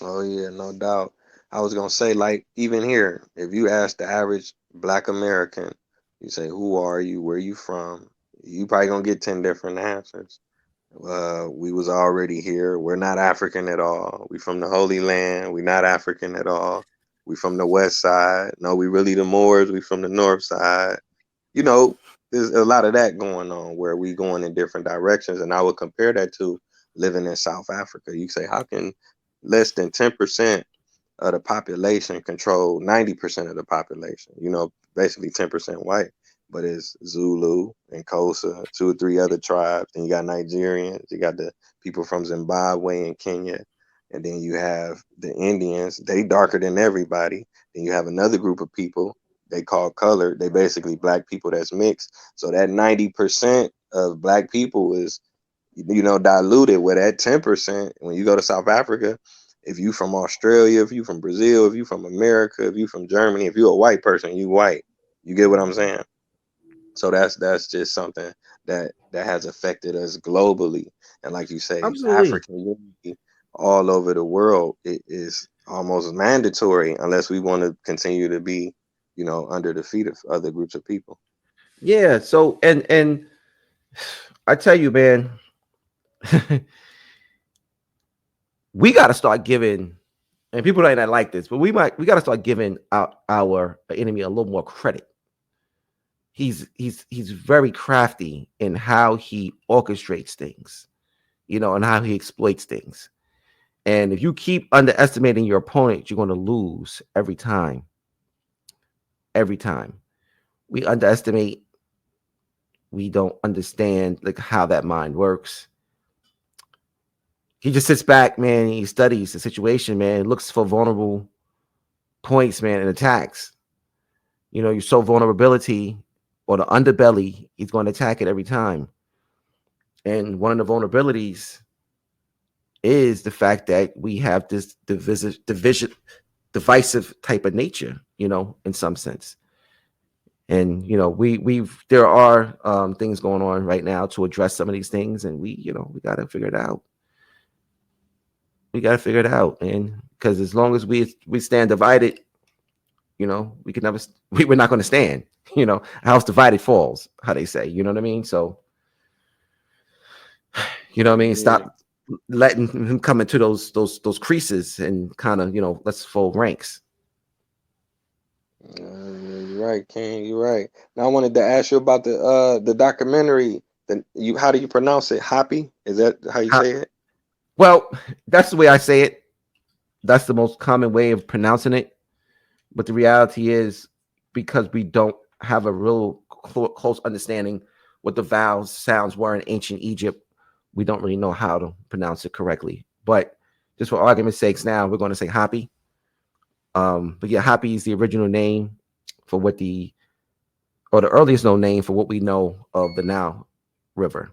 Oh yeah, no doubt. I was gonna say, like, even here, if you ask the average Black American, you say, "Who are you? Where you from?" You probably gonna get 10 different answers. We was already here. We're not African at all. We from the Holy Land. We not African at all. We from the West Side. No, we really the Moors. We from the North Side. You know, there's a lot of that going on where we going in different directions. And I would compare that to living in South Africa. You say, how can less than 10% of the population control 90% of the population? You know, basically 10% white, but it's Zulu and Xhosa, two or three other tribes. Then you got Nigerians, you got the people from Zimbabwe and Kenya, and then you have the Indians. They darker than everybody. Then you have another group of people they call colored. They basically black people that's mixed. So that 90% of black people is, you know, diluted with that 10%. When you go to South Africa, if you from Australia, if you from Brazil, if you from America, if you from Germany, if you a white person, you white. You get what I'm saying? So that's just something that has affected us globally. And like you say, Absolutely. African unity all over the world, it is almost mandatory unless we want to continue to be, you know, under the feet of other groups of people. Yeah. So and I tell you, man, we got to start giving. And people might not like this, but we got to start giving our enemy a little more credit. He's very crafty in how he orchestrates things, and how he exploits things. And if you keep underestimating your opponent, you're going to lose every time. Every time we underestimate, we don't understand like how that mind works. He just sits back, man. He studies the situation, man. Looks for vulnerable points, man, and attacks. You show vulnerability or the underbelly, he's going to attack it every time. And one of the vulnerabilities is the fact that we have this divisive type of nature, in some sense. And there are things going on right now to address some of these things, and we got to figure it out. We got to figure it out, man. Because as long as we stand divided, we can never we're not going to stand. A house divided falls, how they say. You know what I mean? So what I mean. Yeah. Stop letting him come into those creases and kind of let's fold ranks. Yeah, you're right, King. You're right. Now I wanted to ask you about the documentary. How do you pronounce it? Happy? Is that how you How, say it? well, that's the way I say it. That's the most common way of pronouncing it. But the reality is, because we don't have a real close understanding what the vowels sounds were in ancient Egypt, we don't really know how to pronounce it correctly. But just for argument's sakes, now we're going to say Happy. But yeah, Happy is the original name for the earliest known name for what we know of the Nile River.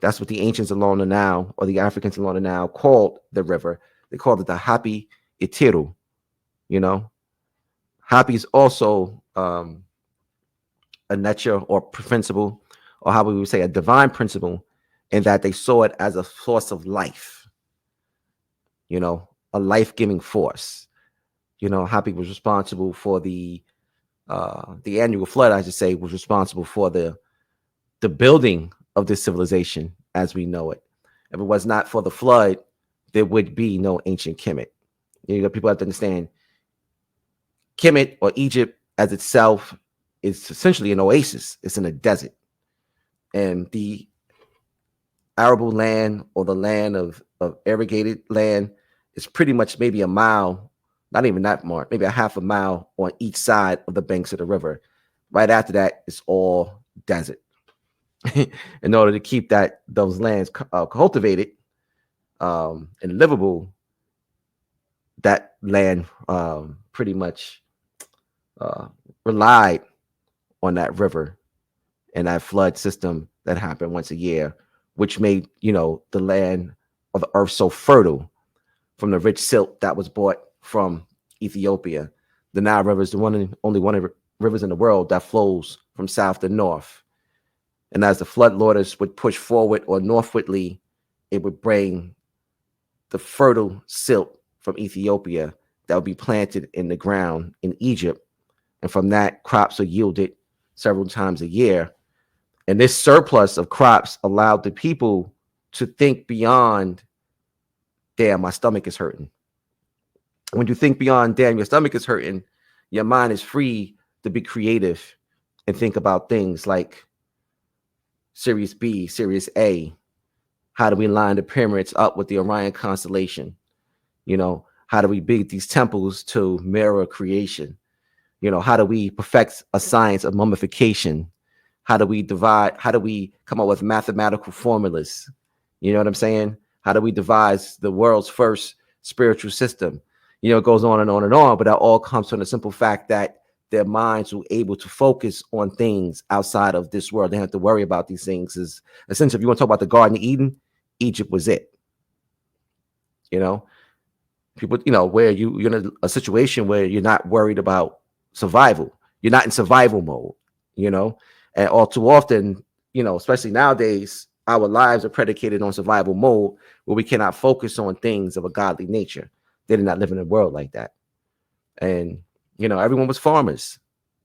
That's what the ancients along the Nile, or the Africans along the Nile, called the river. They called it the Happy Itiru. You know, Happy is also a nature or principle, or how we would say a divine principle, in that they saw it as a source of life. A life-giving force. Happy was responsible for the annual flood. I should say was responsible for the building of this civilization as we know it. If it was not for the flood, there would be no ancient Kemet. People have to understand Kemet, or Egypt as itself, is essentially an oasis. It's in a desert. And the arable land, or the land of irrigated land, is pretty much maybe a mile, not even that much, maybe a half a mile on each side of the banks of the river. Right after that, it's all desert. In order to keep those lands cultivated and livable, that land pretty much uh, relied on that river and that flood system that happened once a year, which made the land of the earth so fertile from the rich silt that was brought from Ethiopia. The Nile River is the only one of the rivers in the world that flows from south to north. And as the floodwaters would push forward or northwardly, it would bring the fertile silt from Ethiopia that would be planted in the ground in Egypt. And from that, crops are yielded several times a year. And this surplus of crops allowed the people to think beyond, damn, my stomach is hurting. When you think beyond, damn, your stomach is hurting, your mind is free to be creative and think about things like Sirius B, Sirius A. How do we line the pyramids up with the Orion constellation? How do we build these temples to mirror creation? How do we perfect a science of mummification? How do we come up with mathematical formulas? You know what I'm saying? How do we devise the world's first spiritual system? It goes on and on and on, but that all comes from the simple fact that their minds were able to focus on things outside of this world. They don't have to worry about these things. Is essentially, if you want to talk about the Garden of Eden, Egypt was it. People, where you're in a situation where you're not worried about survival. You're not in survival mode, and all too often, especially nowadays, our lives are predicated on survival mode where we cannot focus on things of a godly nature. They did not live in a world like that. And, everyone was farmers.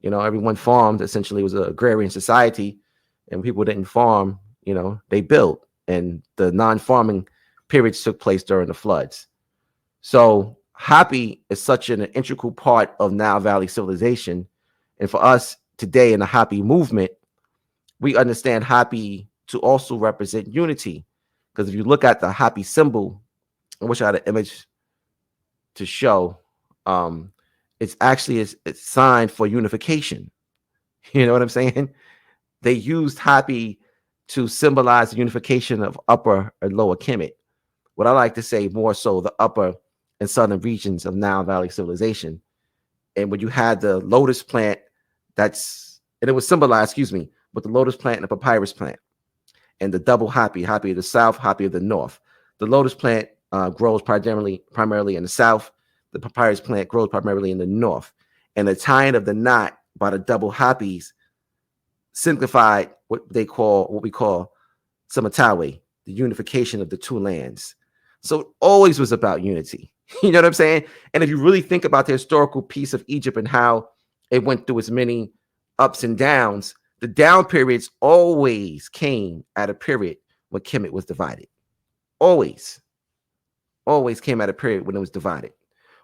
Everyone farmed. Essentially, it was an agrarian society, and people didn't farm, they built. And the non-farming periods took place during the floods. So HAPI is such an integral part of Nile Valley civilization. And for us today in the HAPI movement, we understand HAPI to also represent unity. Because if you look at the HAPI symbol, I wish I had an image to show. It's actually it's signed for unification. You know what I'm saying? They used HAPI to symbolize the unification of upper and lower Kemet. What I like to say more so the upper and southern regions of Nile Valley civilization. And when you had the lotus plant, and it was symbolized, with the lotus plant and the papyrus plant, and the double HAPI of the south, HAPI of the north. The lotus plant grows primarily in the south. The papyrus plant grows primarily in the north. And the tying of the knot by the double HAPIs signified what we call Samatawe, the unification of the two lands. So it always was about unity. You know what I'm saying? And if you really think about the historical piece of Egypt and how it went through as many ups and downs, the down periods always came at a period when Kemet was divided. Always came at a period when it was divided.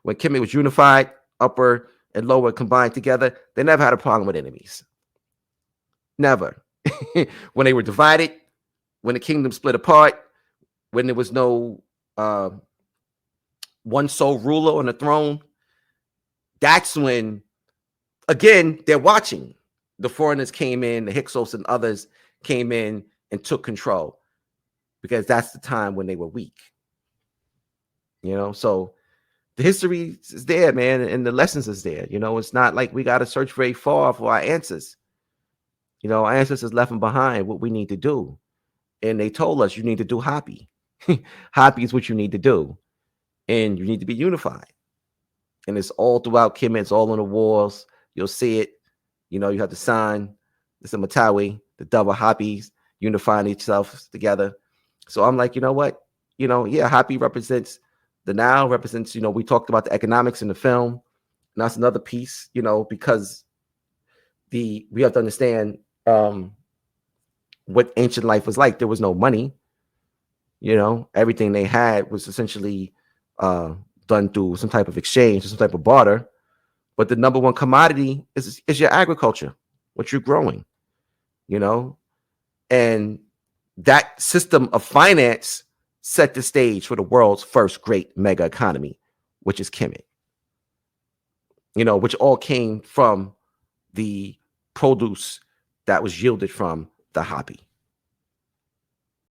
When Kemet was unified, upper and lower combined together, they never had a problem with enemies. Never. When they were divided, when the kingdom split apart, when there was no one sole ruler on the throne, that's when, again, they're watching. The foreigners came in, the Hyksos and others came in and took control, because that's the time when they were weak. So the history is there, man, and the lessons is there. It's not like we got to search very far for our answers. Our ancestors left them behind what we need to do. And they told us, you need to do HAPI. HAPI is what you need to do. And you need to be unified. And it's all throughout Kemet. It's all on the walls. You'll see it. You have to sign the Samatawe, the double HAPIs, unifying themselves together. So I'm like, you know what? HAPI represents the Nile, represents, we talked about the economics in the film. And that's another piece, because we have to understand what ancient life was like. There was no money. Everything they had was essentially done through some type of exchange, some type of barter. But the number one commodity is your agriculture, what you're growing, and that system of finance set the stage for the world's first great mega economy, which is Kemet, which all came from the produce that was yielded from the HAPI.